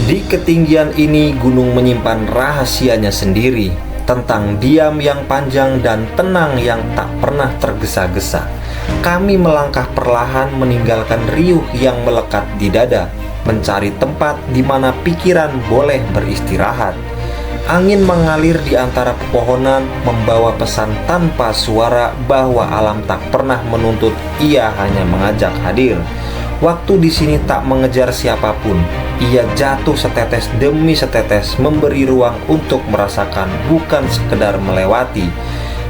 Di ketinggian ini gunung menyimpan rahasianya sendiri tentang diam yang panjang dan tenang yang tak pernah tergesa-gesa. Kami melangkah perlahan meninggalkan riuh yang melekat di dada, mencari tempat di mana pikiran boleh beristirahat. Angin mengalir di antara pepohonan, membawa pesan tanpa suara bahwa alam tak pernah menuntut, ia hanya mengajak hadir. Waktu di sini tak mengejar siapapun, ia jatuh setetes demi setetes, memberi ruang untuk merasakan, bukan sekedar melewati.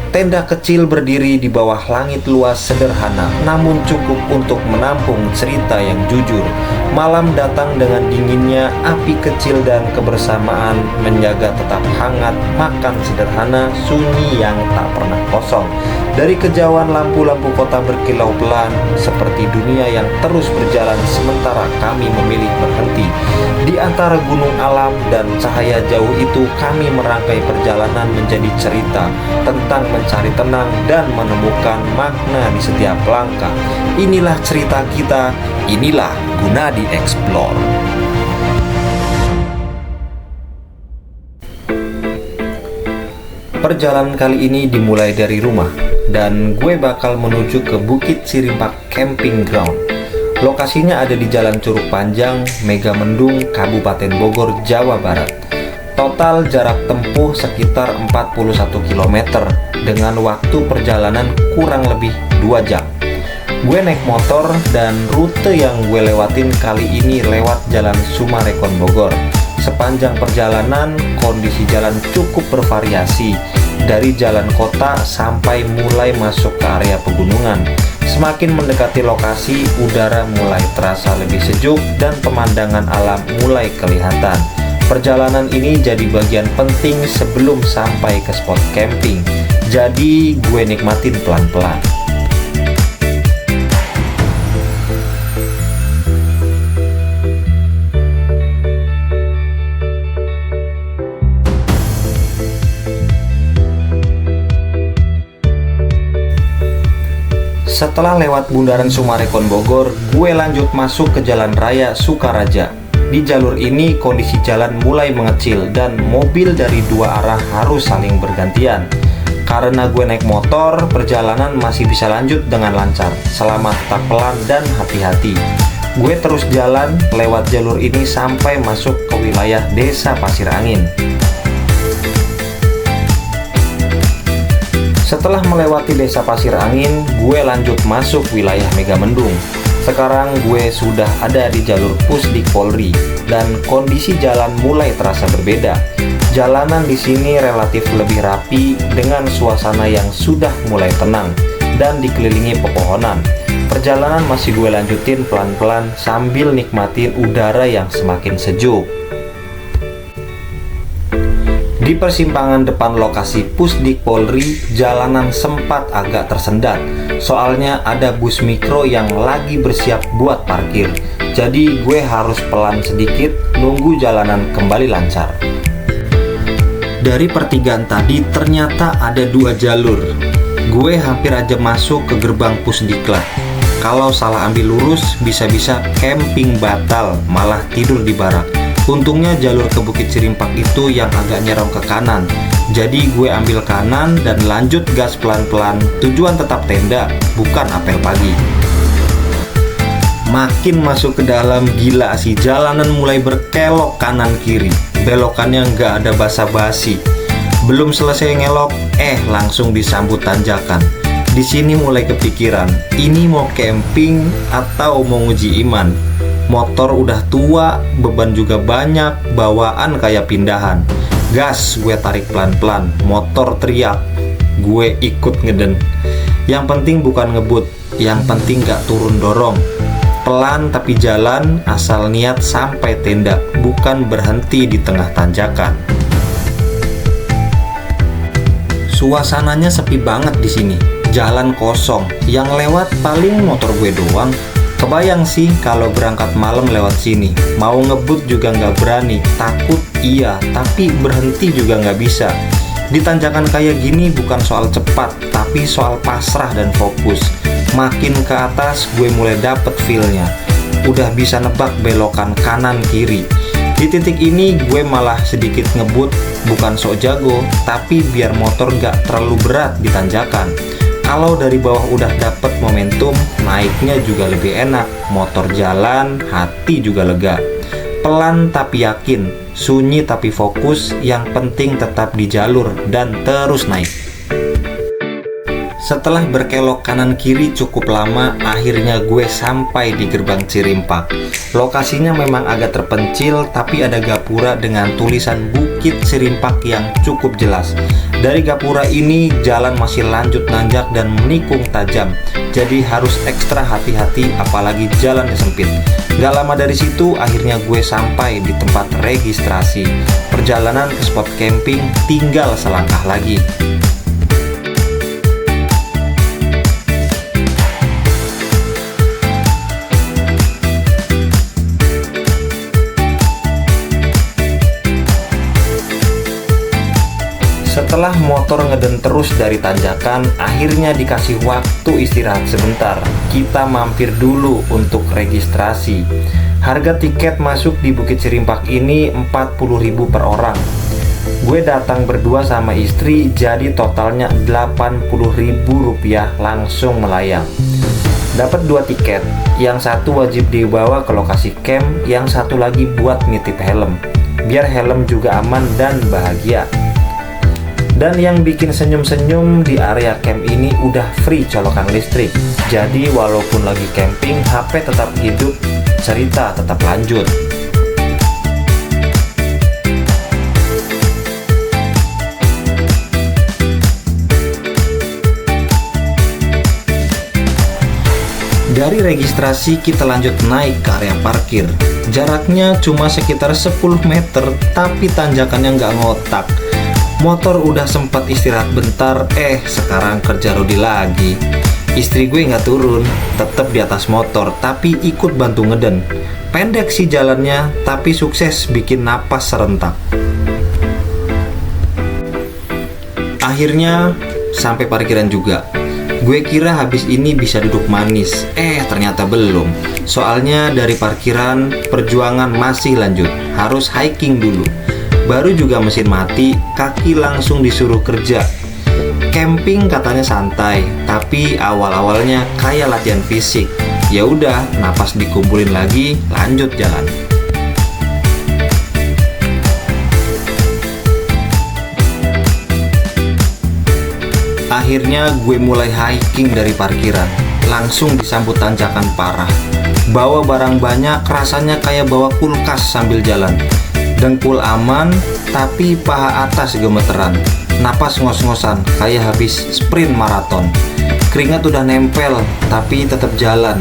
Tenda kecil berdiri di bawah langit luas sederhana, namun cukup untuk menampung cerita yang jujur. Malam datang dengan dinginnya, api kecil dan kebersamaan menjaga tetap hangat, makan sederhana, sunyi yang tak pernah kosong. Dari kejauhan lampu-lampu kota berkilau pelan, seperti dunia yang terus berjalan sementara kami memilih berhenti. Di antara gunung alam dan cahaya jauh itu, kami merangkai perjalanan menjadi cerita tentang mencari tenang dan menemukan makna di setiap langkah. Inilah cerita kita, inilah Gunadi Explore. Perjalanan kali ini dimulai dari rumah, dan gue bakal menuju ke Bukit Cirimpak Camping Ground. Lokasinya ada di Jalan Curug Panjang, Megamendung, Kabupaten Bogor, Jawa Barat. Total jarak tempuh sekitar 41 km dengan waktu perjalanan kurang lebih 2 jam. Gue naik motor dan rute yang gue lewatin kali ini lewat Jalan Sumarekon Bogor. Sepanjang perjalanan, kondisi jalan cukup bervariasi, dari jalan kota sampai mulai masuk ke area pegunungan. Semakin mendekati lokasi, udara mulai terasa lebih sejuk dan pemandangan alam mulai kelihatan. Perjalanan ini jadi bagian penting sebelum sampai ke spot camping, jadi gue nikmatin pelan-pelan. Setelah lewat bundaran Sumarekon Bogor, gue lanjut masuk ke Jalan Raya Sukaraja. Di jalur ini kondisi jalan mulai mengecil dan mobil dari dua arah harus saling bergantian. Karena gue naik motor, perjalanan masih bisa lanjut dengan lancar selama tetap pelan dan hati-hati. Gue terus jalan lewat jalur ini sampai masuk ke wilayah Desa Pasir Angin. Setelah melewati Desa Pasir Angin, gue lanjut masuk wilayah Megamendung. Sekarang gue sudah ada di jalur Pusdik Polri dan kondisi jalan mulai terasa berbeda. Jalanan di sini relatif lebih rapi dengan suasana yang sudah mulai tenang dan dikelilingi pepohonan. Perjalanan masih gue lanjutin pelan-pelan sambil nikmatin udara yang semakin sejuk. Di persimpangan depan lokasi Pusdik Polri, jalanan sempat agak tersendat. Soalnya ada bus mikro yang lagi bersiap buat parkir. Jadi gue harus pelan sedikit, nunggu jalanan kembali lancar. Dari pertigaan tadi ternyata ada 2 jalur. Gue hampir aja masuk ke gerbang Pusdiklat. Kalau salah ambil lurus, bisa-bisa camping batal, malah tidur di barak. Untungnya jalur ke Bukit Cirimpak itu yang agak nyerong ke kanan. Jadi gue ambil kanan dan lanjut gas pelan-pelan. Tujuan tetap tenda, bukan apel pagi. Makin masuk ke dalam, gila sih, jalanan mulai berkelok kanan kiri. Belokannya nggak ada basa-basi. Belum selesai ngelok, langsung disambut tanjakan. Di sini mulai kepikiran, ini mau camping atau mau nguji iman. Motor udah tua, beban juga banyak, bawaan kayak pindahan. Gas gue tarik pelan-pelan, motor teriak, gue ikut ngeden. Yang penting bukan ngebut, yang penting gak turun dorong. Pelan tapi jalan, asal niat sampai tenda, bukan berhenti di tengah tanjakan. Suasananya sepi banget di sini, jalan kosong, yang lewat paling motor gue doang. Kebayang sih kalau berangkat malam lewat sini, mau ngebut juga nggak berani, takut iya, tapi berhenti juga nggak bisa. Di tanjakan kayak gini bukan soal cepat, tapi soal pasrah dan fokus. Makin ke atas gue mulai dapet feel-nya, udah bisa nebak belokan kanan kiri. Di titik ini gue malah sedikit ngebut, bukan sok jago, tapi biar motor gak terlalu berat di tanjakan. Kalau dari bawah udah dapet momentum, naiknya juga lebih enak. Motor jalan, hati juga lega. Pelan tapi yakin, sunyi tapi fokus, yang penting tetap di jalur dan terus naik. Setelah berkelok kanan kiri cukup lama, akhirnya gue sampai di gerbang Cirimpak. Lokasinya memang agak terpencil, tapi ada gapura dengan tulisan Bukit Cirimpak yang cukup jelas. Dari gapura ini jalan masih lanjut nanjak dan menikung tajam, jadi harus ekstra hati-hati apalagi jalannya sempit. Gak lama dari situ akhirnya gue sampai di tempat registrasi. Perjalanan ke spot camping tinggal selangkah lagi. Setelah motor ngeden terus dari tanjakan, akhirnya dikasih waktu istirahat sebentar. Kita mampir dulu untuk registrasi. Harga tiket masuk di Bukit Cirimpak ini 40.000 per orang. Gue datang berdua sama istri, jadi totalnya 80.000 rupiah langsung melayang. Dapat 2 tiket, yang satu wajib dibawa ke lokasi camp, yang satu lagi buat nitip helm, biar helm juga aman dan bahagia. Dan yang bikin senyum-senyum di area camp ini udah free colokan listrik. Jadi walaupun lagi camping, HP tetap hidup, cerita tetap lanjut. Dari registrasi kita lanjut naik ke area parkir. Jaraknya cuma sekitar 10 meter, tapi tanjakannya nggak ngotak. Motor udah sempat istirahat bentar, sekarang kerja Rodi lagi. Istri gue nggak turun, tetap di atas motor, tapi ikut bantu ngeden. Pendek sih jalannya, tapi sukses bikin napas serentak. Akhirnya sampai parkiran juga. Gue kira habis ini bisa duduk manis, ternyata belum. Soalnya dari parkiran perjuangan masih lanjut, harus hiking dulu. Baru juga mesin mati, kaki langsung disuruh kerja. Camping katanya santai, tapi awal-awalnya kayak latihan fisik. Ya udah, napas dikumpulin lagi, lanjut jalan. Akhirnya gue mulai hiking dari parkiran. Langsung disambut tanjakan parah. Bawa barang banyak, rasanya kayak bawa kulkas sambil jalan. Dengkul aman, tapi paha atas gemeteran. Napas ngos-ngosan, kayak habis sprint maraton. Keringat udah nempel, tapi tetap jalan.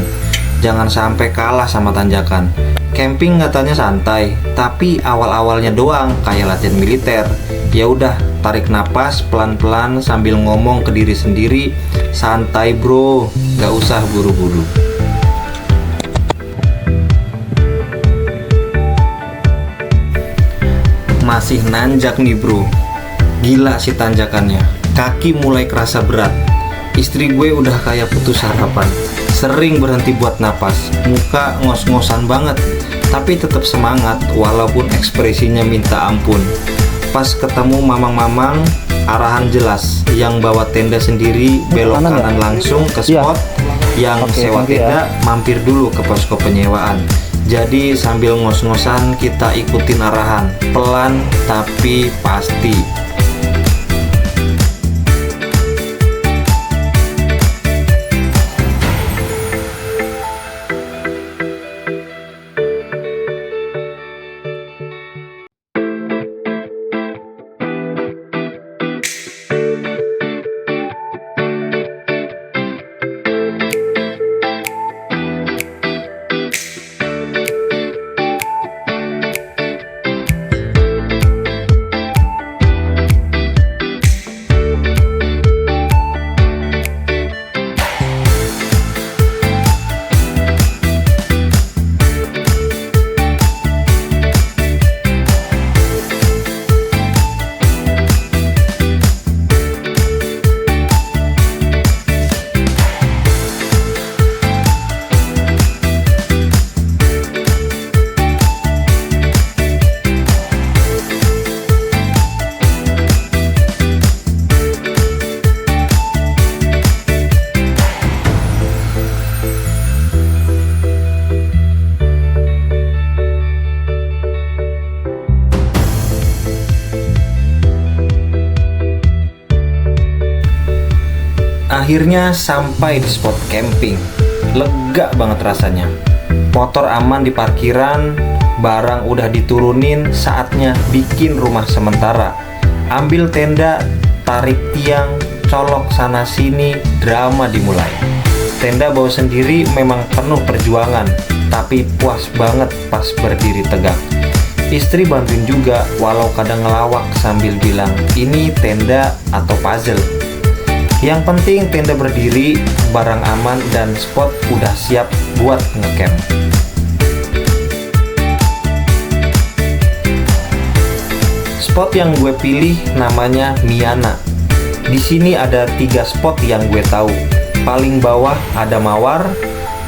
Jangan sampai kalah sama tanjakan. Camping katanya santai, tapi awal-awalnya doang kayak latihan militer. Ya udah, tarik napas pelan-pelan sambil ngomong ke diri sendiri, santai bro, gak usah buru-buru. Masih nanjak nih bro, gila sih tanjakannya. Kaki mulai kerasa berat. Istri gue udah kayak putus harapan, sering berhenti buat napas, muka ngos-ngosan banget, tapi tetap semangat walaupun ekspresinya minta ampun. Pas ketemu mamang-mamang, arahan jelas, yang bawa tenda sendiri belok kanan langsung ke spot, yang sewa tenda mampir dulu ke posko penyewaan. Jadi sambil ngos-ngosan kita ikutin arahan, pelan tapi pasti. Akhirnya sampai di spot camping. Lega banget rasanya. Motor aman di parkiran, barang udah diturunin, saatnya bikin rumah sementara. Ambil tenda, tarik tiang, colok sana sini, drama dimulai. Tenda bawa sendiri memang penuh perjuangan, tapi puas banget pas berdiri tegak. Istri bantuin juga, walau kadang ngelawak sambil bilang, ini tenda atau puzzle. Yang penting tenda berdiri, barang aman, dan spot udah siap buat ngecamp. Spot yang gue pilih namanya Miana. Di sini ada 3 spot yang gue tahu. Paling bawah ada Mawar,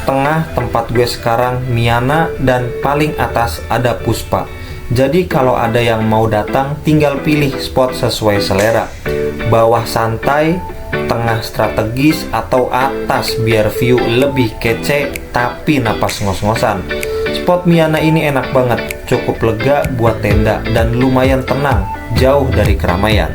tengah tempat gue sekarang Miana, dan paling atas ada Puspa. Jadi kalau ada yang mau datang, tinggal pilih spot sesuai selera. Bawah santai, tengah strategis, atau atas biar view lebih kece tapi napas ngos-ngosan. Spot Miana ini enak banget, cukup lega buat tenda dan lumayan tenang, jauh dari keramaian.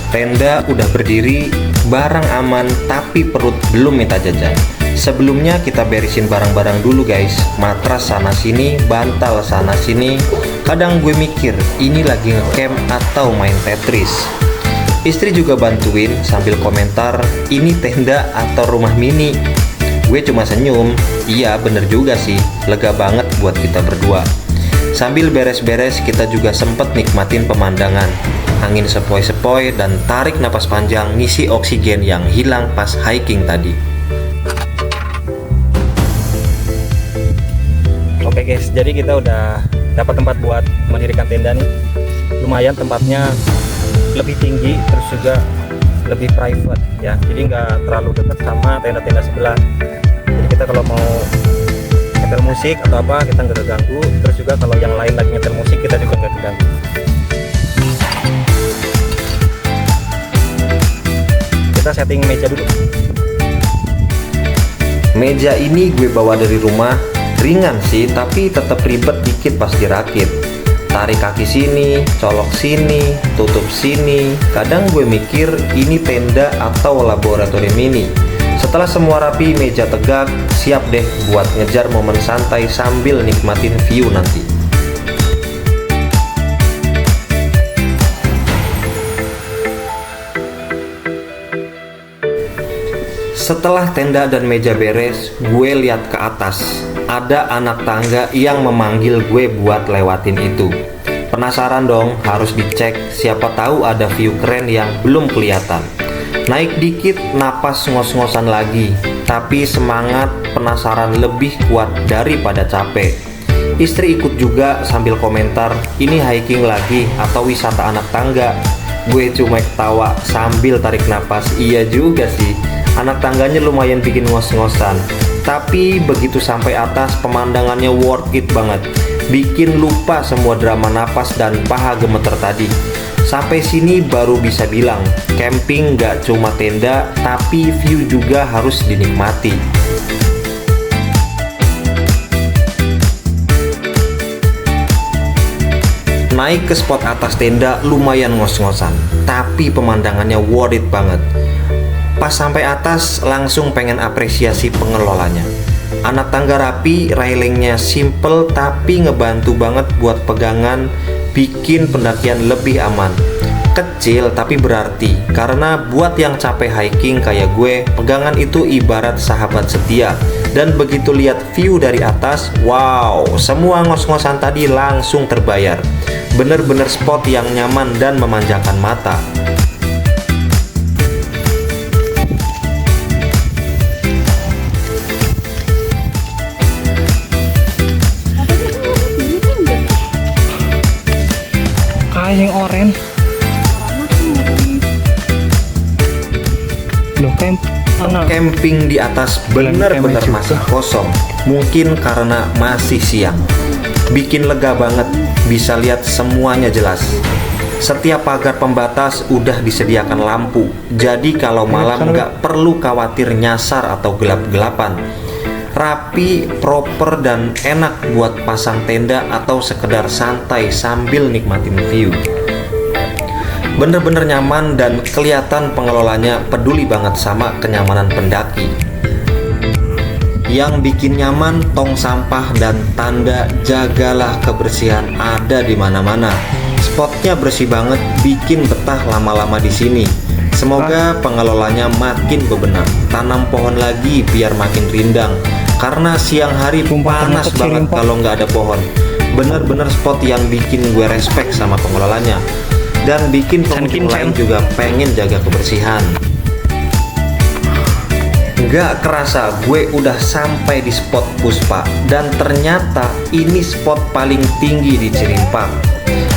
Tenda udah berdiri, barang aman, tapi perut belum minta jajan. Sebelumnya kita beresin barang-barang dulu guys. Matras sana sini, bantal sana sini. Kadang gue mikir, ini lagi ngecamp atau main Tetris. Istri juga bantuin sambil komentar, ini tenda atau rumah mini. Gue cuma senyum, iya bener juga sih, lega banget buat kita berdua. Sambil beres-beres kita juga sempet nikmatin pemandangan, angin sepoi-sepoi, dan tarik napas panjang ngisi oksigen yang hilang pas hiking tadi. Oke guys, jadi kita udah dapat tempat buat mendirikan tenda nih. Lumayan tempatnya lebih tinggi, terus juga lebih private ya. Jadi nggak terlalu dekat sama tenda-tenda sebelah. Jadi kita kalau mau nyetel musik atau apa kita nggak terganggu. Terus juga kalau yang lain lagi nyetel musik kita juga nggak terganggu. Kita setting meja dulu. Meja ini gue bawa dari rumah. Ringan sih, tapi tetap ribet dikit pas dirakit. Tarik kaki sini, colok sini, tutup sini. Kadang gue mikir ini tenda atau laboratorium mini. Setelah semua rapi, meja tegak, siap deh buat ngejar momen santai sambil nikmatin view nanti. Setelah tenda dan meja beres, gue lihat ke atas. Ada anak tangga yang memanggil gue buat lewatin itu. Penasaran dong, harus dicek, siapa tahu ada view keren yang belum kelihatan. Naik dikit, napas ngos-ngosan lagi, tapi semangat penasaran lebih kuat daripada capek. Istri ikut juga sambil komentar, ini hiking lagi atau wisata anak tangga. Gue cuma ketawa sambil tarik napas, iya juga sih, anak tangganya lumayan bikin ngos-ngosan. Tapi begitu sampai atas, pemandangannya worth it banget. Bikin lupa semua drama napas dan paha gemeter tadi. Sampai sini baru bisa bilang, camping gak cuma tenda, tapi view juga harus dinikmati. Naik ke spot atas tenda lumayan ngos-ngosan, tapi pemandangannya worth it banget. Pas sampai atas langsung pengen apresiasi pengelolanya. Anak tangga rapi, railingnya simple tapi ngebantu banget buat pegangan, bikin pendakian lebih aman. Kecil tapi berarti, karena buat yang capek hiking kayak gue, pegangan itu ibarat sahabat setia. Dan begitu lihat view dari atas, wow, semua ngos-ngosan tadi langsung terbayar. Bener-bener spot yang nyaman dan memanjakan mata. Yang oren loh, camping di atas bener-bener masih kosong. Mungkin karena masih siang, bikin lega banget, bisa lihat semuanya jelas. Setiap pagar pembatas udah disediakan lampu, jadi kalau malam nggak perlu khawatir nyasar atau gelap-gelapan. Rapi, proper, dan enak buat pasang tenda atau sekedar santai sambil nikmatin view. Bener-bener nyaman dan kelihatan pengelolanya peduli banget sama kenyamanan pendaki. Yang bikin nyaman tong sampah dan tanda jagalah kebersihan ada di mana-mana. Spotnya bersih banget, bikin betah lama-lama di sini. Semoga pengelolanya makin bebenah, tanam pohon lagi biar makin rindang. Karena siang hari panas banget kalau nggak ada pohon. Bener-bener spot yang bikin gue respect sama pengelolanya. Dan bikin pengunjung lain juga pengen jaga kebersihan. Gak kerasa gue udah sampai di spot Puspa, dan ternyata ini spot paling tinggi di Cirimpak.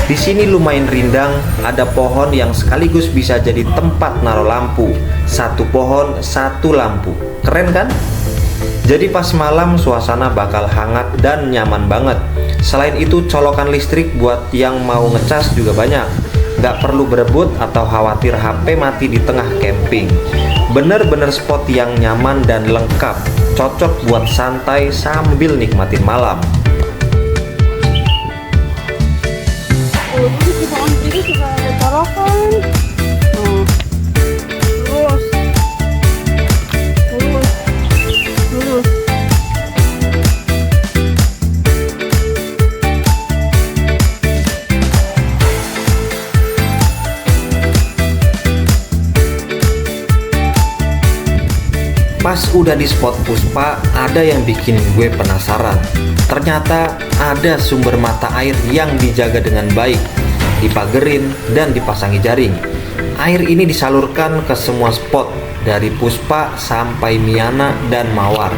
Di sini lumayan rindang, ada pohon yang sekaligus bisa jadi tempat naruh lampu. Satu pohon, satu lampu. Keren kan? Jadi pas malam suasana bakal hangat dan nyaman banget. Selain itu colokan listrik buat yang mau ngecas juga banyak. Gak perlu berebut atau khawatir HP mati di tengah camping. Bener-bener spot yang nyaman dan lengkap, cocok buat santai sambil nikmatin malam. Di pohon ini juga ada colokan. Lurus. Pas udah di spot Puspa, ada yang bikin gue penasaran. Ternyata ada sumber mata air yang dijaga dengan baik, dipagerin dan dipasangi jaring. Air ini disalurkan ke semua spot, dari Puspa sampai Miana dan Mawar.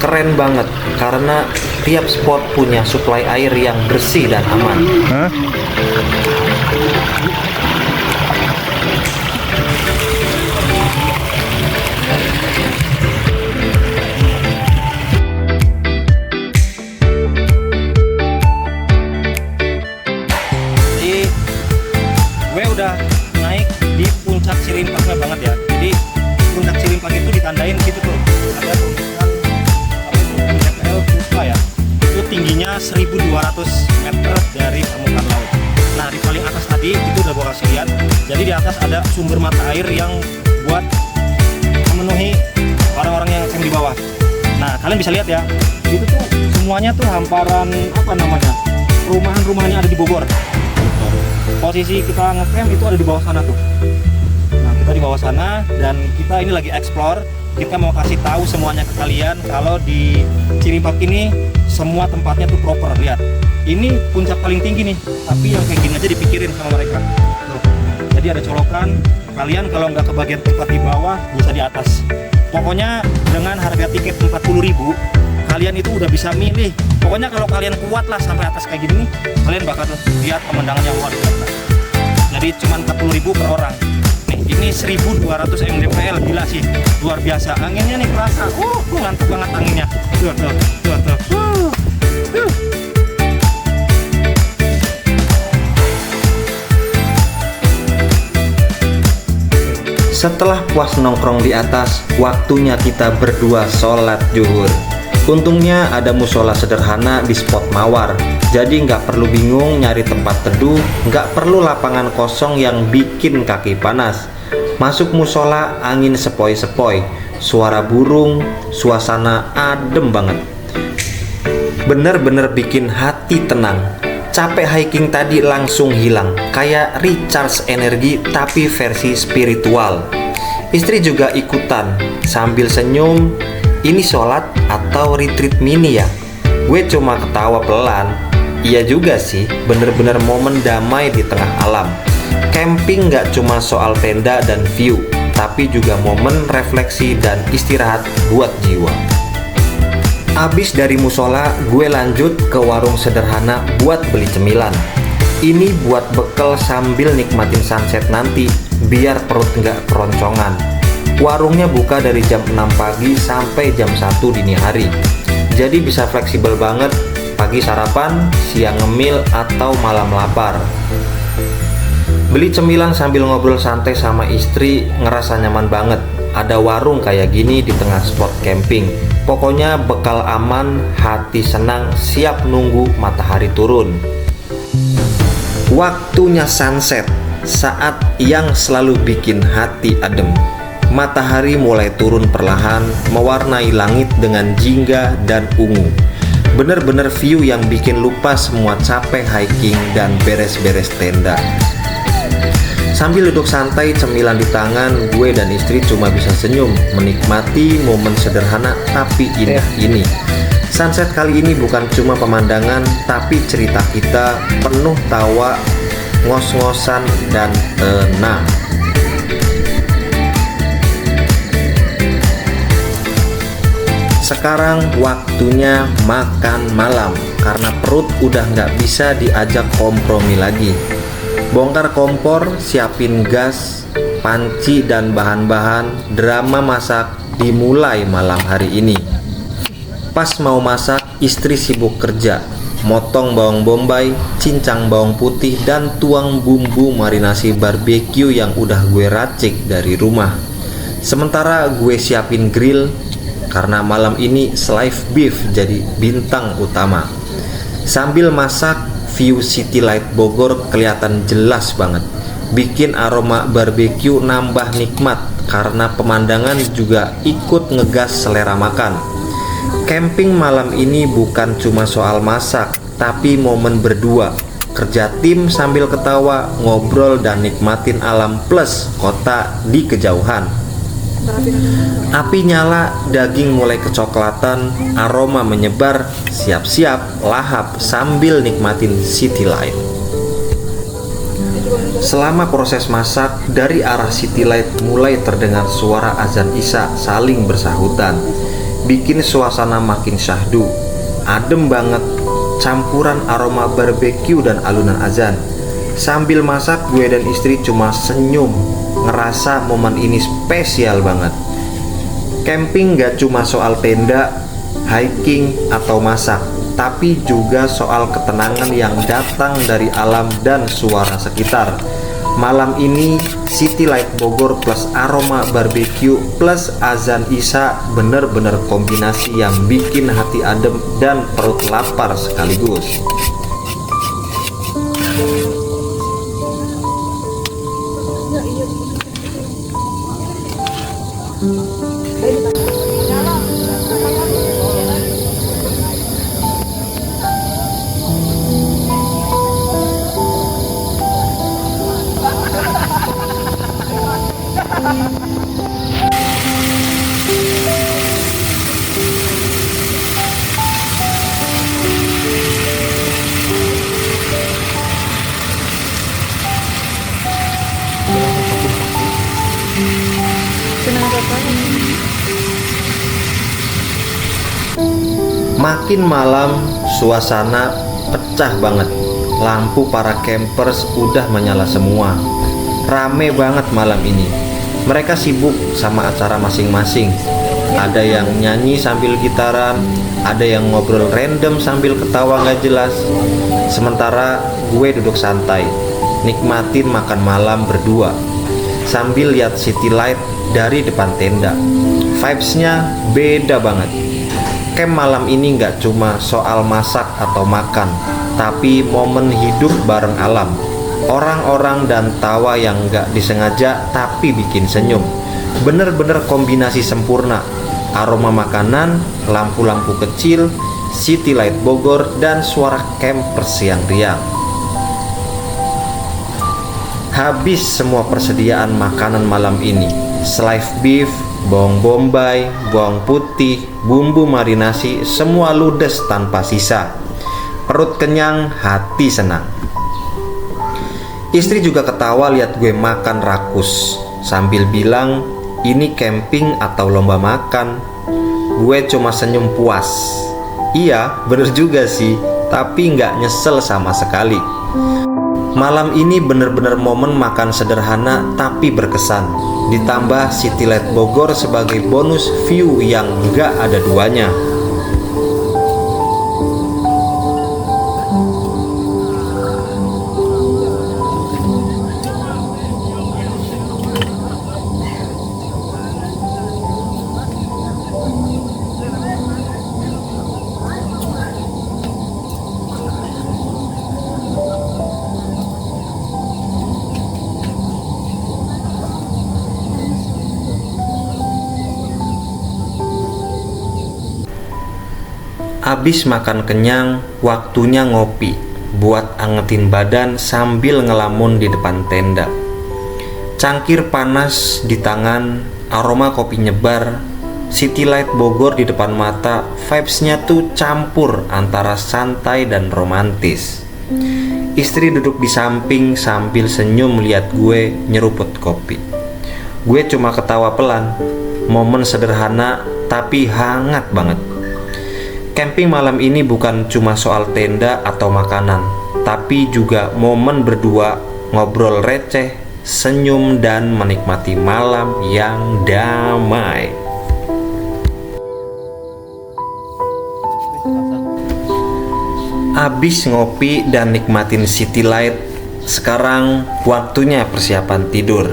Keren banget, karena tiap spot punya suplai air yang bersih dan aman. Udah naik di puncak Cirimpaknya banget ya. Jadi puncak Cirimpak itu ditandain gitu tuh, ada tulisan apa itu MDPL Puspa ya. Itu tingginya 1200 meter dari permukaan laut. Nah di paling atas tadi itu udah gua kasih lihat. Jadi di atas ada sumber mata air yang buat memenuhi orang-orang yang camp di bawah. Nah kalian bisa lihat ya, itu tuh semuanya tuh hamparan apa namanya, rumahan-rumahan yang ada di Bogor. Posisi kita ngecamp itu ada di bawah sana tuh. Nah kita di bawah sana dan kita ini lagi explore. Kita mau kasih tahu semuanya ke kalian kalau di Cirimpak ini semua tempatnya tuh proper. Lihat, ini puncak paling tinggi nih, tapi yang kayak gini aja dipikirin sama mereka tuh. Jadi ada colokan, kalian kalau nggak kebagian tempat di bawah bisa di atas. Pokoknya dengan harga tiket 40.000 kalian itu udah bisa milih. Pokoknya kalau kalian kuat lah sampai atas kayak gini nih, kalian bakal lihat pemandangan yang luar biasa. Jadi cuma 40.000 per orang. Nih ini 1200 mdpl, gila sih, luar biasa. Anginnya nih kerasa, ngantuk banget anginnya. Tuh. Setelah puas nongkrong di atas, waktunya kita berdua sholat zuhur. Untungnya ada musola sederhana di spot Mawar, jadi nggak perlu bingung nyari tempat teduh, nggak perlu lapangan kosong yang bikin kaki panas. Masuk musola, angin sepoi-sepoi, suara burung, suasana adem banget. Bener-bener bikin hati tenang. Capek hiking tadi langsung hilang, kayak recharge energi tapi versi spiritual. Istri juga ikutan, sambil senyum. Ini sholat atau retreat mini ya? Gue cuma ketawa pelan. Iya juga sih, bener-bener momen damai di tengah alam. Camping gak cuma soal tenda dan view, tapi juga momen refleksi dan istirahat buat jiwa. Abis dari musola, gue lanjut ke warung sederhana buat beli cemilan. Ini buat bekal sambil nikmatin sunset nanti, biar perut nggak keroncongan. Warungnya buka dari jam 6 pagi sampai jam 1 dini hari. Jadi bisa fleksibel banget, pagi sarapan, siang ngemil, atau malam lapar. Beli cemilan sambil ngobrol santai sama istri, ngerasa nyaman banget. Ada warung kayak gini di tengah spot camping. Pokoknya bekal aman, hati senang, siap nunggu matahari turun. Waktunya sunset. saat yang selalu bikin hati adem. Matahari mulai turun perlahan, mewarnai langit dengan jingga dan ungu. Bener-bener view yang bikin lupa semua capek hiking dan beres-beres tenda. Sambil duduk santai cemilan di tangan, gue dan istri cuma bisa senyum menikmati momen sederhana tapi indah ini. Sunset kali ini bukan cuma pemandangan, tapi cerita kita penuh tawa, ngos-ngosan, dan tenang. Sekarang waktunya makan malam, karena perut udah nggak bisa diajak kompromi lagi. Bongkar kompor, siapin gas, panci, dan bahan-bahan. Drama masak dimulai malam hari ini. Pas mau masak, istri sibuk kerja, motong bawang bombay, cincang bawang putih, dan tuang bumbu marinasi barbeque yang udah gue racik dari rumah. Sementara gue siapin grill, karena malam ini slice beef jadi bintang utama. Sambil masak, view City Light Bogor kelihatan jelas banget. Bikin aroma barbeque nambah nikmat, karena pemandangan juga ikut ngegas selera makan. Camping malam ini bukan cuma soal masak, tapi momen berdua. Kerja tim sambil ketawa, ngobrol, dan nikmatin alam plus kota di kejauhan. Api nyala, daging mulai kecoklatan, aroma menyebar, siap-siap lahap sambil nikmatin city light. Selama proses masak, dari arah city light mulai terdengar suara azan isya saling bersahutan, bikin suasana makin syahdu. Adem banget, campuran aroma barbeque dan alunan azan. Sambil masak, gue dan istri cuma senyum, ngerasa momen ini spesial banget. Camping gak cuma soal tenda, hiking, atau masak, tapi juga soal ketenangan yang datang dari alam dan suara sekitar. Malam ini City Light Bogor plus aroma barbeque plus azan isya bener-bener kombinasi yang bikin hati adem dan perut lapar sekaligus. Makin malam, suasana pecah banget. Lampu para campers udah menyala semua. Rame banget malam ini. Mereka sibuk sama acara masing-masing. Ada yang nyanyi sambil gitaran, ada yang ngobrol random sambil ketawa gak jelas. Sementara gue duduk santai, nikmatin makan malam berdua, sambil lihat city light dari depan tenda. Vibes-nya beda banget. Camp malam ini gak cuma soal masak atau makan, tapi momen hidup bareng alam. Orang-orang dan tawa yang gak disengaja tapi bikin senyum. Bener-bener kombinasi sempurna. Aroma makanan, lampu-lampu kecil, City Light Bogor, dan suara campers yang riang. Habis semua persediaan makanan malam ini. Slice beef, bawang bombay, bawang putih, bumbu marinasi, semua ludes tanpa sisa. Perut kenyang, hati senang. Istri juga ketawa lihat gue makan rakus, sambil bilang, ini camping atau lomba makan? Gue cuma senyum puas. Iya, bener juga sih, tapi nggak nyesel sama sekali. Malam ini bener-bener momen makan sederhana tapi berkesan. Ditambah City Light Bogor sebagai bonus view yang nggak ada duanya. Abis makan kenyang, waktunya ngopi buat angetin badan sambil ngelamun di depan tenda. Cangkir panas di tangan, aroma kopi nyebar, city light Bogor di depan mata. Vibes-nya tuh campur antara santai dan romantis. Istri duduk di samping sambil senyum lihat gue nyeruput kopi. Gue cuma ketawa pelan. Momen sederhana tapi hangat banget. Camping malam ini bukan cuma soal tenda atau makanan, tapi juga momen berdua, ngobrol receh, senyum, dan menikmati malam yang damai. Abis ngopi dan nikmatin city light, sekarang waktunya persiapan tidur.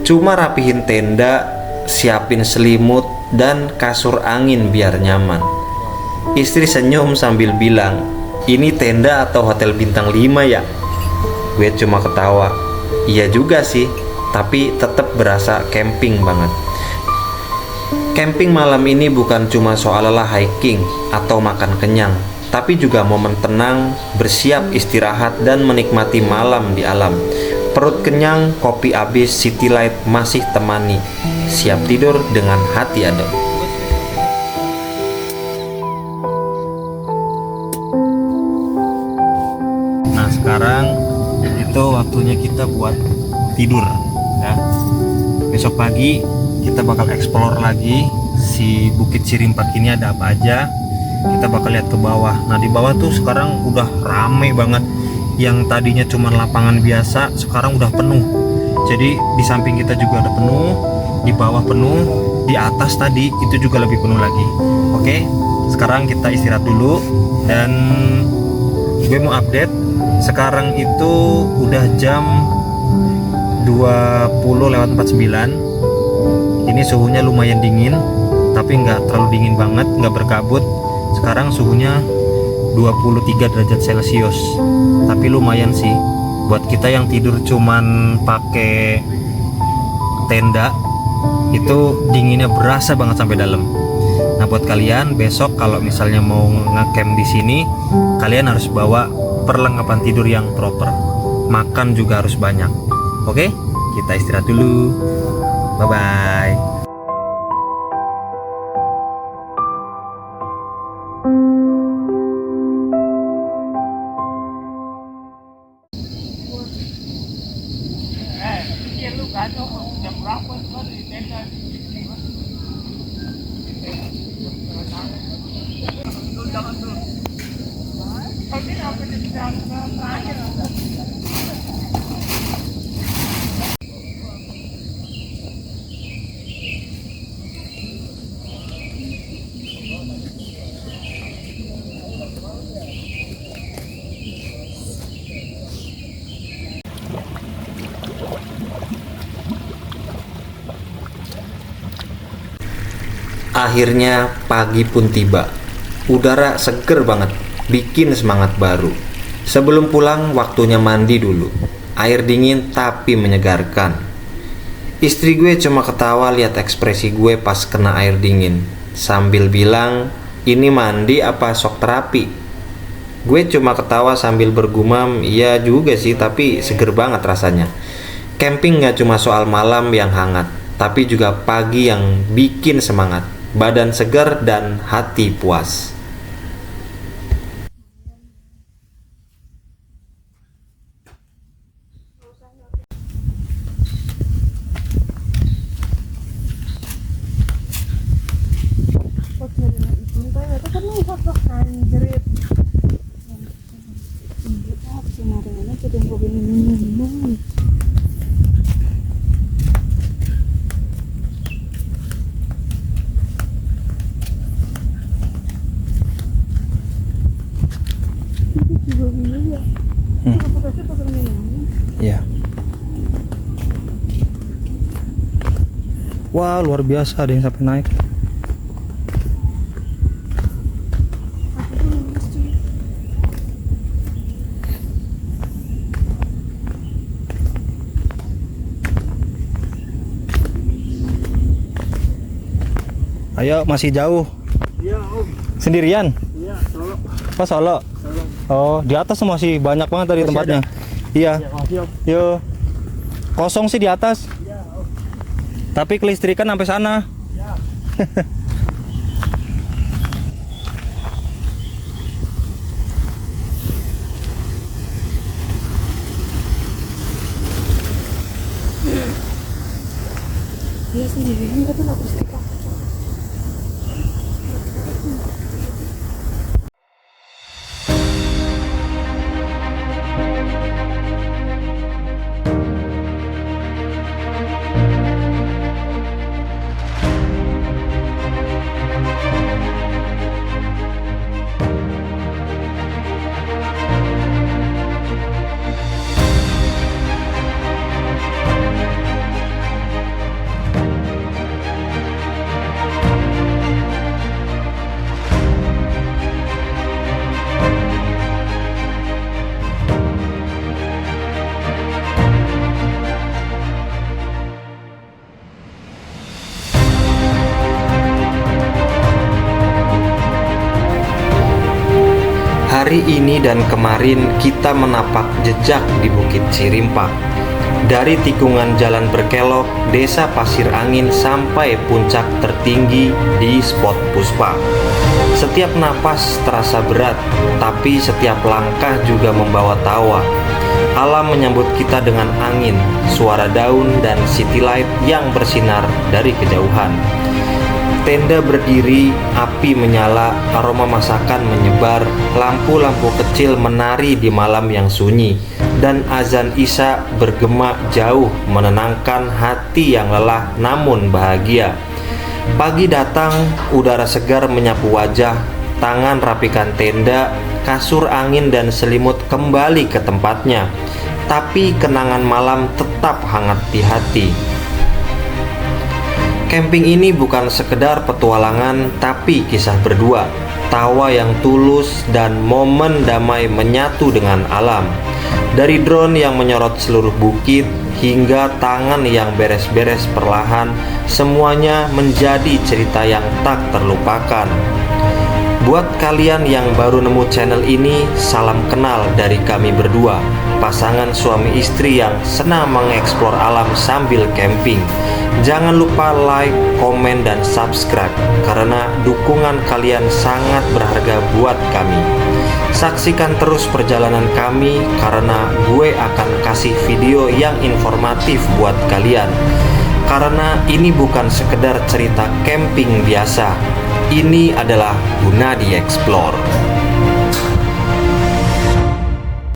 Cuma rapihin tenda, siapin selimut dan kasur angin biar nyaman. Istri senyum sambil bilang, "Ini tenda atau hotel bintang 5 ya?" Gue cuma ketawa. Iya juga sih, tapi tetap berasa camping banget. Camping malam ini bukan cuma soal lelah hiking atau makan kenyang, tapi juga momen tenang, bersiap istirahat dan menikmati malam di alam. Perut kenyang, kopi habis, city light masih temani. Siap tidur dengan hati adem. Nah, sekarang itu waktunya kita buat tidur ya. Besok pagi kita bakal explore lagi si Bukit Cirimpak ini ada apa aja. Kita bakal lihat ke bawah. Nah, di bawah tuh sekarang udah rame banget. Yang tadinya cuma lapangan biasa sekarang udah penuh. Jadi di samping kita juga ada penuh, di bawah penuh, di atas tadi itu juga lebih penuh lagi. Oke, sekarang kita istirahat dulu dan gue mau update. Sekarang itu udah jam 20:49. Ini suhunya lumayan dingin, tapi nggak terlalu dingin banget, nggak berkabut. Sekarang suhunya 23 derajat Celcius, tapi lumayan sih buat kita yang tidur cuman pakai tenda. Itu dinginnya berasa banget sampai dalam. Nah, buat kalian besok kalau misalnya mau ngecamp di sini, kalian harus bawa perlengkapan tidur yang proper. Makan juga harus banyak. Oke, kita istirahat dulu. Bye bye. Akhirnya pagi pun tiba. Udara seger banget, bikin semangat baru. Sebelum pulang, waktunya mandi dulu. Air dingin tapi menyegarkan. Istri gue cuma ketawa lihat ekspresi gue pas kena air dingin, sambil bilang, "Ini mandi apa shock terapi?" Gue cuma ketawa sambil bergumam, "Iya juga sih, tapi seger banget rasanya." Camping gak cuma soal malam yang hangat, tapi juga pagi yang bikin semangat, badan segar dan hati puas. Ya. Wah, luar biasa, ada yang sampai naik. Ayo, masih jauh. Iya, Om. Sendirian? Iya, Solo. Oh, Solo. Oh, di atas masih banyak banget tadi Masih tempatnya. Iya. Ya, makasih Om. Yo. Kosong sih di atas. Iya, Om. Tapi kelistrikan sampai sana. Ya. Iya sendirian tapi nggak listrik. Hari ini dan kemarin kita menapak jejak di Bukit Cirimpak. Dari tikungan jalan berkelok, desa Pasir Angin sampai puncak tertinggi di spot Puspa. Setiap napas terasa berat, tapi setiap langkah juga membawa tawa. Alam menyambut kita dengan angin, suara daun, dan city light yang bersinar dari kejauhan. Tenda berdiri, api menyala, aroma masakan menyebar, lampu-lampu kecil menari di malam yang sunyi, dan azan Isya bergema jauh menenangkan hati yang lelah namun bahagia. Pagi datang, udara segar menyapu wajah, tangan rapikan tenda, kasur angin dan selimut kembali ke tempatnya. Tapi kenangan malam tetap hangat di hati. Camping ini bukan sekedar petualangan, tapi kisah berdua, tawa yang tulus, dan momen damai menyatu dengan alam. Dari drone yang menyorot seluruh bukit, hingga tangan yang beres-beres perlahan, semuanya menjadi cerita yang tak terlupakan. Buat kalian yang baru nemu channel ini, salam kenal dari kami berdua, pasangan suami istri yang senang mengeksplor alam sambil camping. Jangan lupa like, komen, dan subscribe, karena dukungan kalian sangat berharga buat kami. Saksikan terus perjalanan kami, karena gue akan kasih video yang informatif buat kalian. Karena ini bukan sekedar cerita camping biasa, ini adalah guna dieksplor.